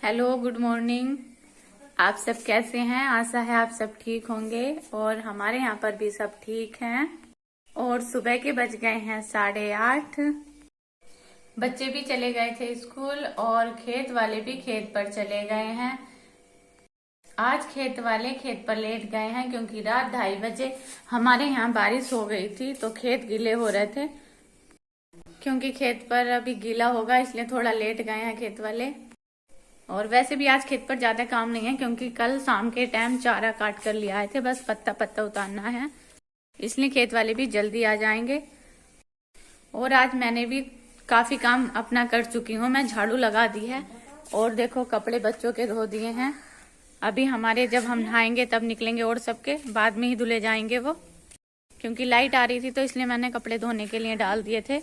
Hello, good morning. आप सब कैसे हैं? आशा है आप सब ठीक होंगे और हमारे यहाँ पर भी सब ठीक हैं। और सुबह के बज गए हैं 8:30। बच्चे भी चले गए थे स्कूल और खेत वाले भी खेत पर चले गए हैं। आज खेत वाले खेत पर लेट गए हैं क्योंकि रात 2:30 बजे हमारे यहाँ बारिश हो गई थी तो खेत गीले हो रहे थे। क्योंकि खेत पर अभी गीला होगा इसलिए थोड़ा लेट गए हैं खेत वाले। और वैसे भी आज खेत पर ज्यादा काम नहीं है क्योंकि कल शाम के टाइम चारा काट कर ले आए थे, बस पत्ता पत्ता उतारना है, इसलिए खेत वाले भी जल्दी आ जाएंगे। और आज मैंने भी काफी काम अपना कर चुकी हूँ। मैं झाड़ू लगा दी है और देखो कपड़े बच्चों के धो दिए हैं। अभी हमारे जब हम नहाएंगे तब निकलेंगे और सबके बाद में ही धुले जाएंगे वो, क्योंकि लाइट आ रही थी तो इसलिए मैंने कपड़े धोने के लिए डाल दिए थे।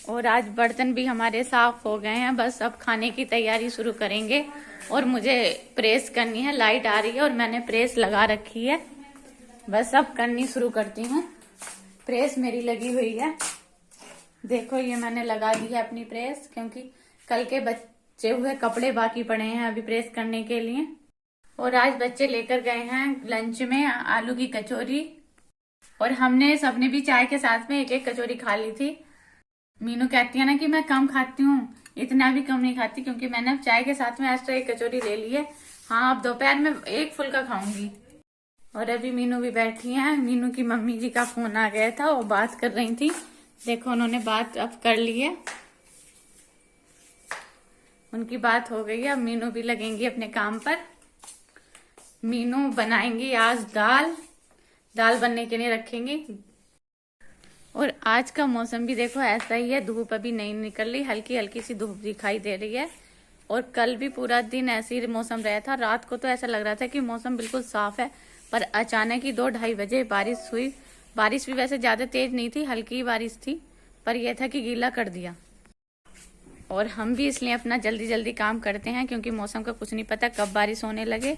और आज बर्तन भी हमारे साफ हो गए हैं, बस अब खाने की तैयारी शुरू करेंगे। और मुझे प्रेस करनी है, लाइट आ रही है और मैंने प्रेस लगा रखी है, बस अब करनी शुरू करती हूँ। प्रेस मेरी लगी हुई है, देखो ये मैंने लगा दी है अपनी प्रेस, क्योंकि कल के बचे हुए कपड़े बाकी पड़े हैं अभी प्रेस करने के लिए। और आज बच्चे लेकर गए हैं लंच में आलू की कचौरी, और हमने सबने भी चाय के साथ में एक एक कचौरी खा ली थी। मीनू कहती है ना कि मैं कम खाती हूँ, इतना भी कम नहीं खाती, क्योंकि मैंने अब चाय के साथ में आज तो एक कचौरी ले ली है। हाँ, अब दोपहर में एक फुल्का खाऊंगी। और अभी मीनू भी बैठी है। मीनू की मम्मी जी का फोन आ गया था, वो बात कर रही थी, देखो उन्होंने बात अब कर ली है, उनकी बात हो गई है। अब मीनू भी लगेंगी अपने काम पर। मीनू बनाएंगी आज दाल बनने के लिए रखेंगी। और आज का मौसम भी देखो ऐसा ही है, धूप अभी नहीं निकल रही, हल्की हल्की सी धूप दिखाई दे रही है। और कल भी पूरा दिन ऐसे ही मौसम रहा था, रात को तो ऐसा लग रहा था कि मौसम बिल्कुल साफ है, पर अचानक ही 2-2:30 बजे बारिश हुई। बारिश भी वैसे ज्यादा तेज नहीं थी, हल्की बारिश थी, पर यह था कि गीला कर दिया। और हम भी इसलिए अपना जल्दी जल्दी काम करते हैं क्योंकि मौसम का कुछ नहीं पता कब बारिश होने लगे।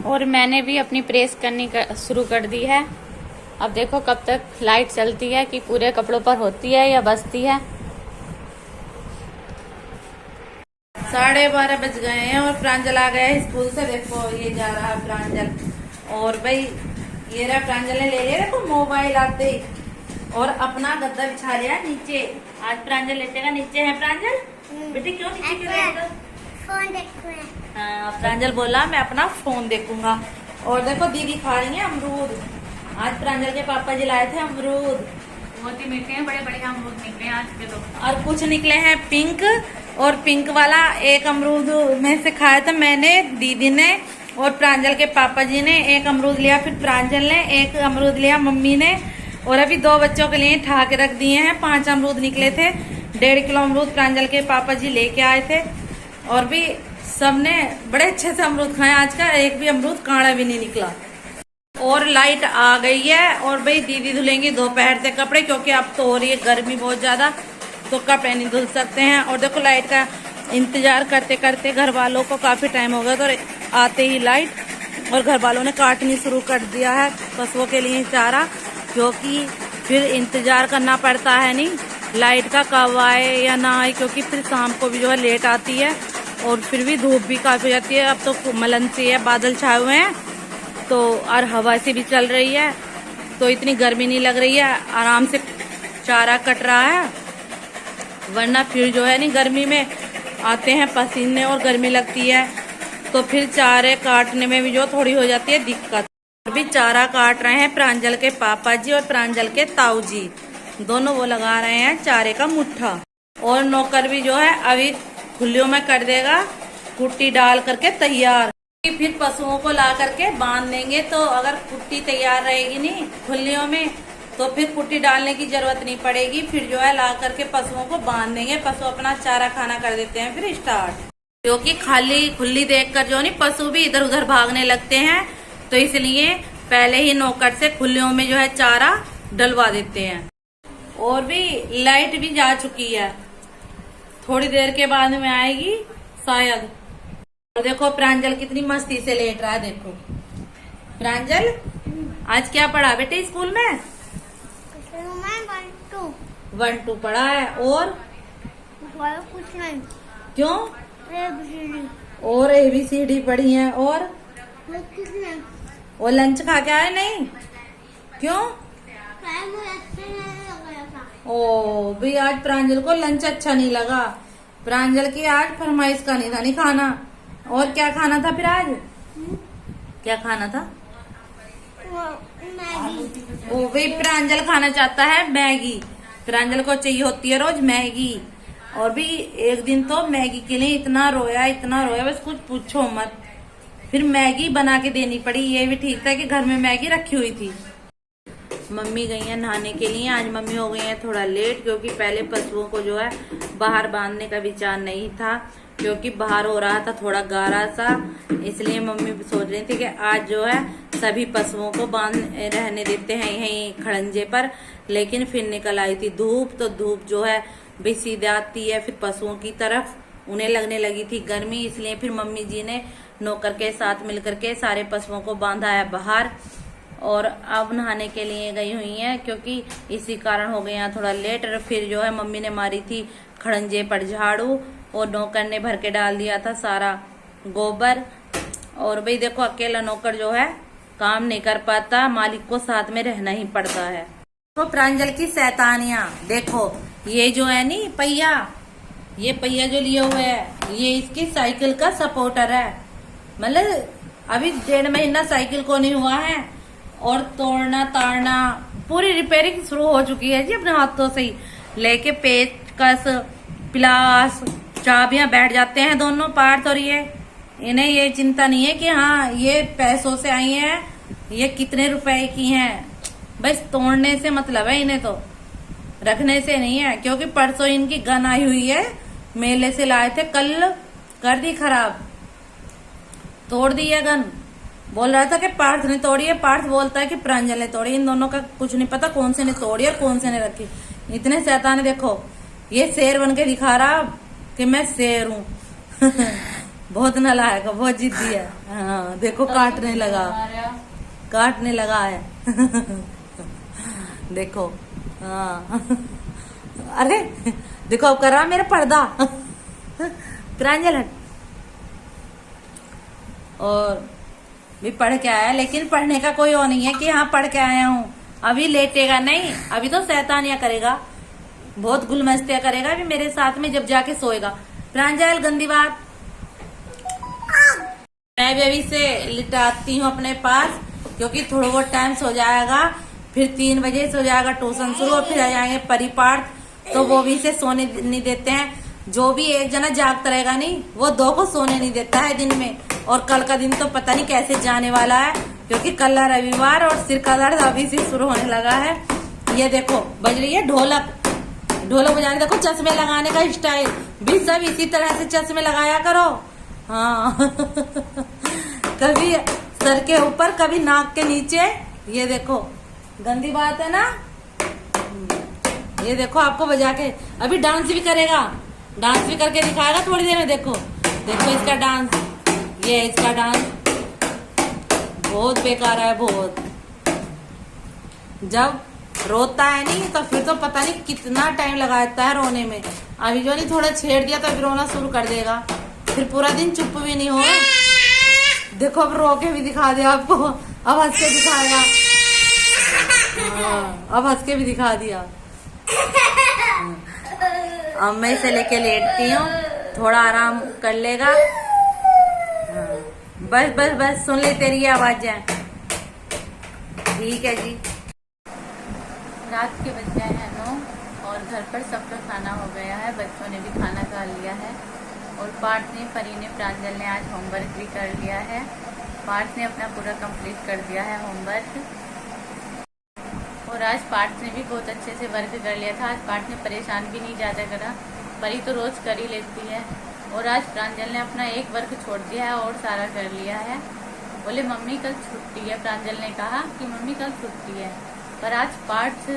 और मैंने भी अपनी प्रेस करनी शुरू कर दी है। अब देखो कब तक लाइट चलती है, कि पूरे कपड़ों पर होती है या बचती है। 12:30 बज गए हैं और प्रांजल आ गया है स्कूल से। देखो ये जा रहा है प्रांजल, और भाई ये रहा प्रांजल ने ले लिया देखो मोबाइल आते ही, और अपना गद्दा बिछा लिया नीचे। आज प्रांजल लेटेगा नीचे। है प्रांजल बेटे, क्यों नीचे क्यों रहेगा? फोन देखूंगा। हाँ, प्रांजल बोला मैं अपना फोन देखूंगा। और देखो दीदी खा रही है अमरूद। आज प्रांजल के पापा जी लाए थे अमरूद, बहुत ही मीठे हैं, बड़े बड़े अमरूद निकले आज के तो। और कुछ निकले हैं पिंक, और पिंक वाला एक अमरूद में से खाया था मैंने, दीदी ने और प्रांजल के पापा जी ने एक अमरूद लिया, फिर प्रांजल ने एक अमरूद लिया, मम्मी ने। और अभी 2 बच्चों के लिए ठा के रख दिए हैं। 5 अमरूद निकले थे, 1.5 किलो अमरूद प्रांजल के पापा जी लेके आए थे। और भी सबने बड़े अच्छे से अमरूद खाए आज का, एक भी अमरूद काढ़ा भी नहीं निकला। और लाइट आ गई है, और भाई दीदी धुलेंगी दोपहर से कपड़े, क्योंकि अब तो हो रही है गर्मी बहुत ज्यादा, तो कपड़े नहीं धुल सकते हैं। और देखो लाइट का इंतजार करते करते घर वालों को काफी टाइम हो गया, तो आते ही लाइट, और घर वालों ने काटनी शुरू कर दिया है पशुओं के लिए चारा, क्योंकि फिर इंतजार करना पड़ता है नहीं लाइट का कब आए या ना आए, क्योंकि फिर शाम को भी जो है लेट आती है। और फिर भी धूप भी काफी हो जाती है। अब तो मलन सी है, बादल छाए हुए हैं तो, और हवा से भी चल रही है, तो इतनी गर्मी नहीं लग रही है, आराम से चारा कट रहा है। वरना फिर जो है नहीं गर्मी में आते हैं पसीने और गर्मी लगती है, तो फिर चारे काटने में भी जो थोड़ी हो जाती है दिक्कत। अभी चारा काट रहे हैं प्रांजल के पापा जी और प्रांजल के ताऊ जी, दोनों वो लगा रहे हैं चारे का मुट्ठा। और नौकर भी जो है अभी खुलियों में कर देगा, कुट्टी डाल करके तैयार, फिर पशुओं को ला करके बांध देंगे। तो अगर कुट्टी तैयार रहेगी नहीं खुलियों में, तो फिर कुट्टी डालने की जरूरत नहीं पड़ेगी, फिर जो है ला करके पशुओं को बांध देंगे। पशु अपना चारा खाना कर देते हैं फिर स्टार्ट, क्योंकि खाली खुली देखकर जो नहीं पशु भी इधर उधर भागने लगते हैं, तो इसलिए पहले ही नौकर से खुलियों में जो है चारा डलवा देते हैं। और भी लाइट भी जा चुकी है, थोड़ी देर के बाद में आएगी शायद। और देखो प्रांजल कितनी मस्ती से लेट रहा है। देखो प्रांजल आज क्या पढ़ा बेटे स्कूल में? 1 2 1 2 पढ़ा है। और कुछ नहीं। क्यों? ABCD और ABCD पढ़ी है। और कितने वो लंच खा के आए नहीं? क्यों? मुझे अच्छा नहीं लग रहा था। ओ भी आज प्रांजल को लंच अच्छा नहीं लगा। प्रांजल की आज फरमाइश का नहीं था नहीं खाना। और क्या खाना था फिर आज? क्या खाना था? वो मैगी। ओ भाई प्रांजल खाना चाहता है मैगी। प्रांजल को चाहिए होती है रोज मैगी। और भी एक दिन तो मैगी के लिए इतना रोया बस कुछ पूछो मत। फिर मैगी बना के देनी पड़ी। ये भी ठीक था कि घर में मैगी रखी हुई थी। मम्मी गई है नहाने के लिए। आज मम्मी हो गई है थोड़ा लेट, क्योंकि पहले पशुओं को जो है बाहर बांधने का विचार नहीं था, क्योंकि बाहर हो रहा था थोड़ा गारा सा। इसलिए मम्मी सोच रही थी कि आज जो है सभी पशुओं को बांध रहने देते हैं यहीं खड़ंजे पर। लेकिन फिर निकल आई थी धूप, तो धूप जो है भी सीधे आती है फिर पशुओं की तरफ। उन्हें लगने लगी थी गर्मी, इसलिए फिर मम्मी जी ने नौकर के साथ मिलकर के सारे पशुओं को बांधा है बाहर। और अब नहाने के लिए गई हुई है, क्योंकि इसी कारण हो गया थोड़ा लेट। और फिर जो है मम्मी ने मारी थी खड़ंजे पर झाड़ू, और नौकर ने भर के डाल दिया था सारा गोबर। और भाई देखो अकेला नौकर जो है काम नहीं कर पाता, मालिक को साथ में रहना ही पड़ता है। तो प्रांजल की शैतानियां देखो। ये जो है नी पहिया, ये पहिया जो लिए हुए है ये इसकी साइकिल का सपोर्टर है। मतलब अभी 1.5 महीना साइकिल को नहीं हुआ है, और तोड़ना ताड़ना पूरी रिपेयरिंग शुरू हो चुकी है जी अपने हाथों से ही। लेके पेचकस प्लास चाबियां बैठ जाते हैं दोनों पार्ट। और ये इन्हें ये चिंता नहीं है कि हाँ ये पैसों से आई है, ये कितने रुपए की हैं। बस तोड़ने से मतलब है इन्हें, तो रखने से नहीं है। क्योंकि परसों इनकी गन आई हुई है, मेले से लाए थे, कल कर दी खराब, तोड़ दी है गन। बोल रहा था कि पार्थ ने तोड़ी है, पार्थ बोलता है कि प्रांजल ने तोड़ी। इन दोनों का कुछ नहीं पता कौन से ने तोड़ी और कौन से ने रखी। इतने शैतान। देखो ये शेर बन के दिखा रहा कि मैं शेर हूँ। बहुत नालायक है, बहुत जिद्दी है। हाँ देखो काटने लगा है। देखो हाँ। अरे देखो अब कर रहा मेरा पर्दा। प्रांजल हट। और भी पढ़ के आया, लेकिन पढ़ने का कोई वो नहीं है कि हाँ पढ़ के आया हूँ। अभी लेटेगा नहीं, अभी तो शैतानियां करेगा, बहुत गुलमस्तियां करेगा अभी मेरे साथ में जब जाके सोएगा। प्रांजल गंदी बात। मैं भी अभी से लिटाती हूँ अपने पास, क्योंकि थोड़ा बहुत टाइम सो जाएगा, फिर 3 बजे सो जाएगा ट्यूशन शुरू, और फिर आ जाएंगे परिपाठ, तो वो भी इसे सोने नहीं देते हैं। जो भी एक जना जागता रहेगा नहीं, वो 2 को सोने नहीं देता है दिन में। और कल का दिन तो पता नहीं कैसे जाने वाला है, क्योंकि कल रविवार और सिर का दर्द अभी से शुरू होने लगा है। ये देखो बज रही है ढोलक। ढोलक बजाने देखो, चश्मे लगाने का स्टाइल भी सब इसी तरह से चश्मे लगाया करो। हाँ। कभी सर के ऊपर, कभी नाक के नीचे। ये देखो गंदी बात है ना। ये देखो आपको बजा के अभी डांस भी करेगा, डांस भी करके दिखाएगा थोड़ी देर में। देखो देखो इसका डांस, ये इसका डांस बहुत बेकार है बहुत। जब रोता है नहीं तो फिर तो पता नहीं कितना टाइम लगाता है रोने में। अभी जो नहीं थोड़ा छेड़ दिया तो अभी रोना शुरू कर देगा, फिर पूरा दिन चुप भी नहीं होगा। देखो अब रो के भी दिखा दिया आपको, अब हंस के दिखाएगा। अब हंस के भी दिखा दिया। अब मैं इसे लेके लेटती हूँ, थोड़ा आराम कर लेगा। बस बस बस सुन ले तेरी आवाजें। ठीक है जी। रात के बज गए हैं 9 और घर पर सबका खाना हो गया है, बच्चों ने भी खाना खा लिया है। और पार्थ ने, परी ने, प्रांजल ने आज होमवर्क भी कर लिया है। पार्थ ने अपना पूरा कंप्लीट कर दिया है होमवर्क। और आज पार्थ ने भी बहुत अच्छे से वर्क कर लिया था। आज पार्थ ने परेशान भी नहीं ज़्यादा करा, परी तो रोज़ कर ही लेती है। और आज प्रांजल ने अपना एक वर्क छोड़ दिया है और सारा कर लिया है। बोले मम्मी कल छुट्टी है, प्रांजल ने कहा कि मम्मी कल छुट्टी है। पर आज पार्थ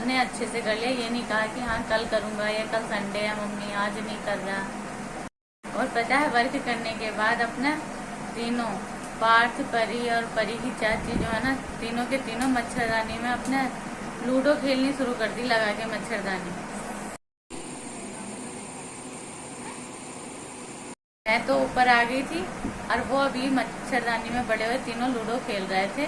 ने अच्छे से कर लिया, ये नहीं कहा कि हाँ कल करूँगा या कल संडे है मम्मी आज नहीं कर रहा। और पता है वर्क करने के बाद अपना तीनों, पार्थ, परी और परी की चाची जो है ना, तीनों के तीनों मच्छरदानी में अपना लूडो खेलनी शुरू कर दी लगा के मच्छरदानी। मैं तो ऊपर आ गई थी और वो अभी मच्छरदानी में बड़े हुए तीनों लूडो खेल रहे थे।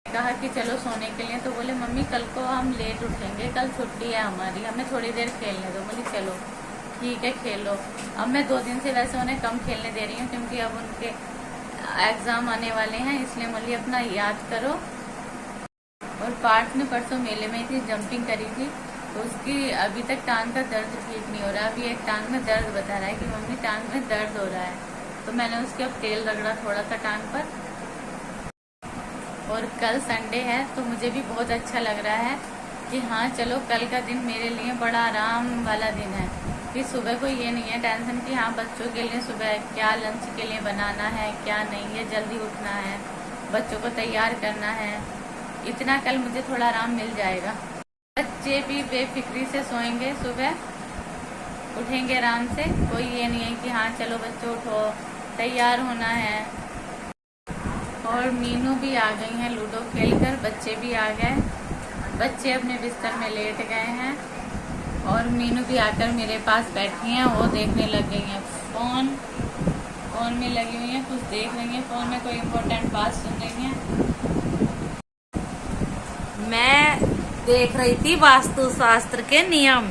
कहा कि चलो सोने के लिए, तो बोले मम्मी कल को हम लेट उठेंगे, कल छुट्टी है हमारी, हमें थोड़ी देर खेलने दो। बोली चलो ठीक है खेलो। अब मैं 2 दिन से वैसे उन्हें कम खेलने दे रही हूँ क्योंकि अब उनके एग्जाम आने वाले हैं, इसलिए बोली अपना याद करो। और पार्थ ने परसों मेले में थी, जंपिंग करी थी, तो उसकी अभी तक टांग का दर्द ठीक नहीं हो रहा। अभी एक टांग में दर्द बता रहा है कि मम्मी टांग में दर्द हो रहा है, तो मैंने उसके अब तेल रगड़ा थोड़ा सा टांग पर। और कल संडे है तो मुझे भी बहुत अच्छा लग रहा है कि हाँ चलो कल का दिन मेरे लिए बड़ा आराम वाला दिन है। कि सुबह को ये नहीं है टेंशन कि हाँ बच्चों के लिए सुबह क्या लंच के लिए बनाना है क्या नहीं है, जल्दी उठना है, बच्चों को तैयार करना है, इतना कल मुझे थोड़ा आराम मिल जाएगा। बच्चे भी बेफिक्री से सोएंगे, सुबह उठेंगे आराम से। कोई ये नहीं है कि हाँ चलो बच्चों उठो तैयार होना है। और मीनू भी आ गई हैं लूडो खेलकर, बच्चे भी आ गए, बच्चे अपने बिस्तर में लेट गए हैं और मीनू भी आकर मेरे पास बैठी हैं। वो देखने लग गई हैं फोन में लगी हुई हैं, कुछ देख रही हैं, फोन में कोई इम्पोर्टेंट बात सुन रही हैं। मैं देख रही थी वास्तु शास्त्र के नियम,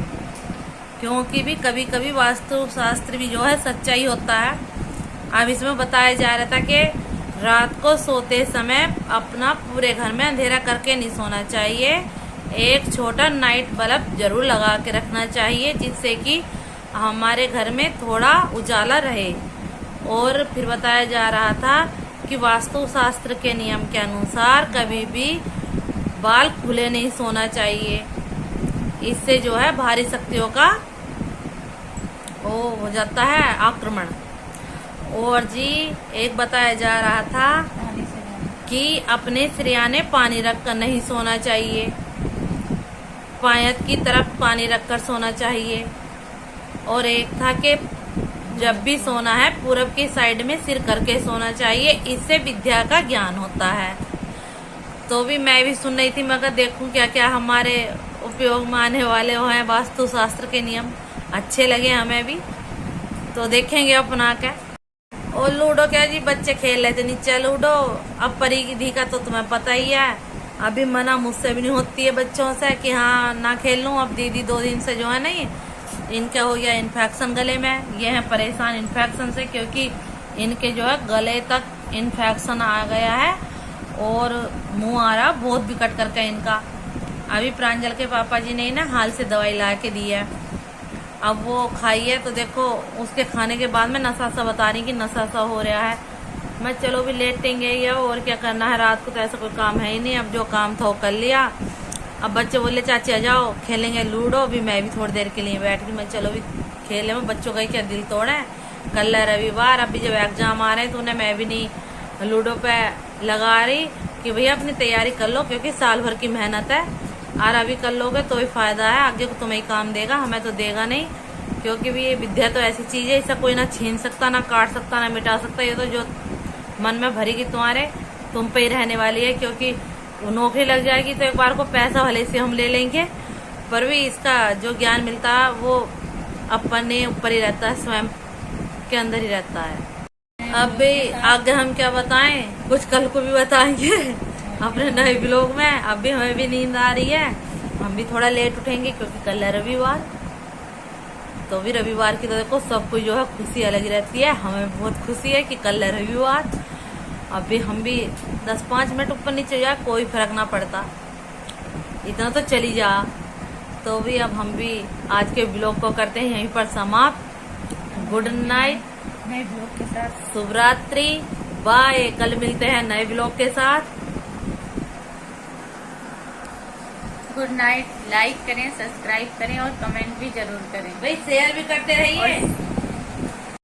क्योंकि भी कभी कभी वास्तु शास्त्र भी जो है सच्चाई होता है। अब इसमें बताया जा रहा था कि रात को सोते समय अपना पूरे घर में अंधेरा करके नहीं सोना चाहिए, एक छोटा नाइट बल्ब जरूर लगा के रखना चाहिए जिससे कि हमारे घर में थोड़ा उजाला रहे। और फिर बताया जा रहा था कि वास्तु शास्त्र के नियम के अनुसार कभी भी बाल खुले नहीं सोना चाहिए, इससे जो है भारी शक्तियों का वो हो जाता है आक्रमण। और जी एक बताया जा रहा था कि अपने सिरहाने पानी रखकर नहीं सोना चाहिए, पायत की तरफ पानी रखकर सोना चाहिए। और एक था कि जब भी सोना है पूरब की साइड में सिर करके सोना चाहिए, इससे विद्या का ज्ञान होता है। तो भी मैं भी सुन रही थी, मगर देखूं क्या क्या हमारे उपयोग में आने वाले हैं वास्तु शास्त्र के नियम, अच्छे लगे हमें भी तो देखेंगे अपना के। और लूडो क्या जी बच्चे खेल रहे थे नीचे लूडो। अब परिधि का तो तुम्हें पता ही है, अभी मना मुझसे भी नहीं होती है बच्चों से कि हाँ ना खेल लूं। अब दीदी 2 दिन से जो है नहीं इनका हो गया इन्फेक्शन गले में, ये है परेशान इन्फेक्शन से, क्योंकि इनके जो है गले तक इन्फेक्शन आ गया है और मुंह आ रहा बहुत बिकट करके इनका। अभी प्रांजल के पापा जी ने ना हाल से दवाई ला के दी है, अब वो खाई है तो देखो उसके खाने के बाद में नशा सा बता रही कि नशा सा हो रहा है। मैं चलो भी लेटेंगे या और क्या करना है, रात को तो ऐसा कोई काम है ही नहीं, अब जो काम था वो कर लिया। अब बच्चे बोले चाची आ जाओ खेलेंगे लूडो, अभी मैं भी थोड़ी देर के लिए बैठ गई, मैं चलो भी खेले में, बच्चों का क्या दिल तोड़े। कल है रविवार, अभी जब एग्जाम आ रहे हैं तो उन्हें मैं भी नहीं लूडो पे लगा रही कि भैया अपनी तैयारी कर लो, क्योंकि साल भर की मेहनत है और अभी कर लोगे तो ही फायदा है, आगे को तुम्हें काम देगा, हमें तो देगा नहीं। क्योंकि भी ये विद्या तो ऐसी चीज है, इसे कोई ना छीन सकता, ना काट सकता, ना मिटा सकता। ये तो जो मन में भरेगी तुम्हारे तुम पे ही रहने वाली है, क्योंकि वो नौकरी लग जाएगी तो एक बार को पैसा भले से हम ले लेंगे, पर भी इसका जो ज्ञान मिलता है वो अपने ऊपर ही रहता है, स्वयं के अंदर ही रहता है। अब भी आगे हम क्या बताएं, कुछ कल को भी बताएंगे अपने नए ब्लॉग में। अब भी हमें भी नींद आ रही है, हम भी थोड़ा लेट उठेंगे क्योंकि कल है रविवार। तो भी रविवार की तो देखो सबको जो है खुशी अलग रहती है, हमें बहुत खुशी है कि कल है रविवार। अभी हम भी 10-5 मिनट ऊपर नीचे जाए कोई फर्क ना पड़ता, इतना तो चली जा। तो भी अब हम भी आज के ब्लॉग को करते हैं यहीं पर समाप्त। गुड नाइट नए ब्लॉग के साथ, शुभ रात्रि, बाय। कल मिलते हैं नए ब्लॉग के साथ। Good night. लाइक करें, सब्सक्राइब करें और कमेंट भी जरूर करें भाई शेयर भी करते रहिए।